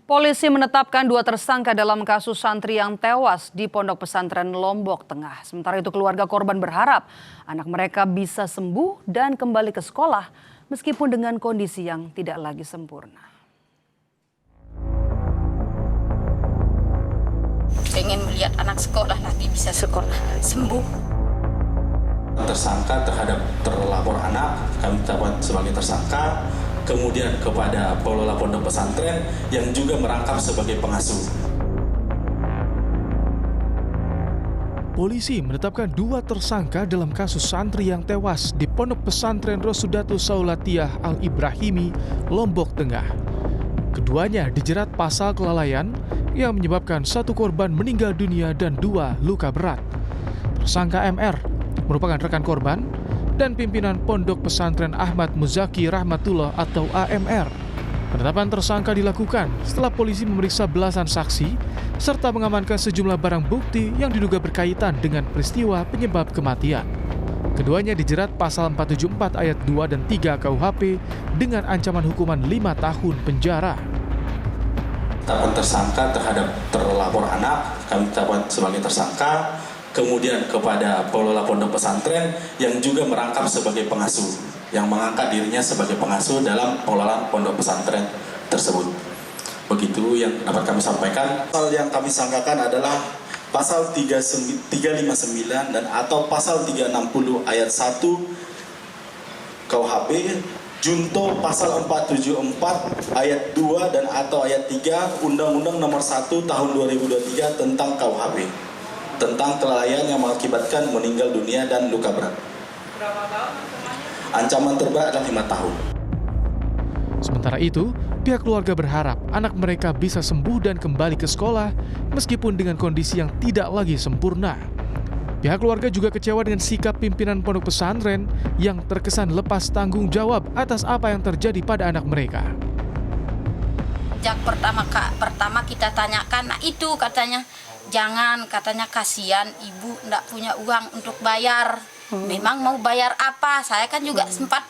Polisi menetapkan 2 tersangka dalam kasus santri yang tewas di Pondok Pesantren Lombok Tengah. Sementara itu keluarga korban berharap anak mereka bisa sembuh dan kembali ke sekolah meskipun dengan kondisi yang tidak lagi sempurna. Pengen melihat anak sekolah lagi bisa sekolah, sembuh. Tersangka terhadap terlapor anak, kami tetapkan sebagai tersangka, kemudian kepada pengelola pondok pesantren yang juga merangkap sebagai pengasuh. Polisi menetapkan 2 tersangka dalam kasus santri yang tewas di Pondok Pesantren Rosudatu Saulatiah Al-Ibrahimi, Lombok Tengah. Keduanya dijerat pasal kelalaian yang menyebabkan 1 korban meninggal dunia dan 2 luka berat. Tersangka MR merupakan rekan korban dan pimpinan Pondok Pesantren Ahmad Muzaki Rahmatullah atau AMR. Penetapan tersangka dilakukan setelah polisi memeriksa belasan saksi serta mengamankan sejumlah barang bukti yang diduga berkaitan dengan peristiwa penyebab kematian. Keduanya dijerat pasal 474 ayat 2 dan 3 KUHP dengan ancaman hukuman 5 tahun penjara. Penetapan tersangka terhadap terlapor anak, kami tetapkan sebagai tersangka, kemudian kepada pengelola pondok pesantren yang juga merangkap sebagai pengasuh, yang mengangkat dirinya sebagai pengasuh dalam pengelolaan pondok pesantren tersebut. Begitu yang dapat kami sampaikan. Pasal yang kami sangkakan adalah pasal 359 dan atau pasal 360 ayat 1 KUHP, junto pasal 474 ayat 2 dan atau ayat 3 Undang-Undang Nomor 1 Tahun 2023 tentang KUHP, tentang kelalaian yang mengakibatkan meninggal dunia dan luka berat. Berapa tahun hukumannya? Ancaman terberat adalah 5 tahun. Sementara itu, pihak keluarga berharap anak mereka bisa sembuh dan kembali ke sekolah meskipun dengan kondisi yang tidak lagi sempurna. Pihak keluarga juga kecewa dengan sikap pimpinan pondok pesantren yang terkesan lepas tanggung jawab atas apa yang terjadi pada anak mereka. Sejak pertama kita tanyakan, nah itu katanya, jangan, katanya kasihan ibu enggak punya uang untuk bayar. Memang mau bayar apa? Saya kan juga sempat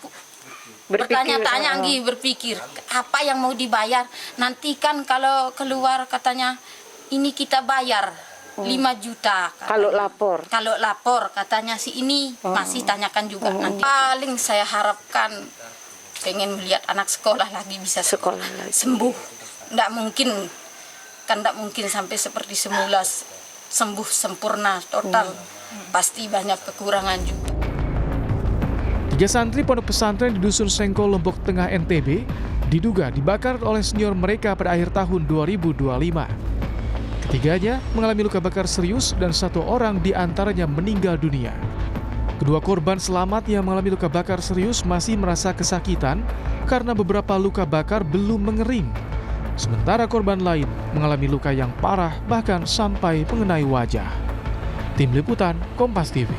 bertanya-tanya, berpikir apa yang mau dibayar. Nanti kan kalau keluar katanya ini kita bayar 5 juta. Katanya. Kalau lapor katanya si ini masih tanyakan juga nanti. Paling saya harapkan pengen melihat anak sekolah lagi bisa sekolah, sembuh. Nggak mungkin sampai seperti semula sembuh sempurna total. Pasti banyak kekurangan juga. 3 santri pondok pesantren di Dusun Sengko, Lombok Tengah, NTB diduga dibakar oleh senior mereka pada akhir tahun 2025. Ketiganya mengalami luka bakar serius dan 1 orang diantaranya meninggal dunia. Kedua korban selamat yang mengalami luka bakar serius masih merasa kesakitan karena beberapa luka bakar belum mengering. Sementara korban lain mengalami luka yang parah bahkan sampai mengenai wajah. Tim Liputan Kompas TV.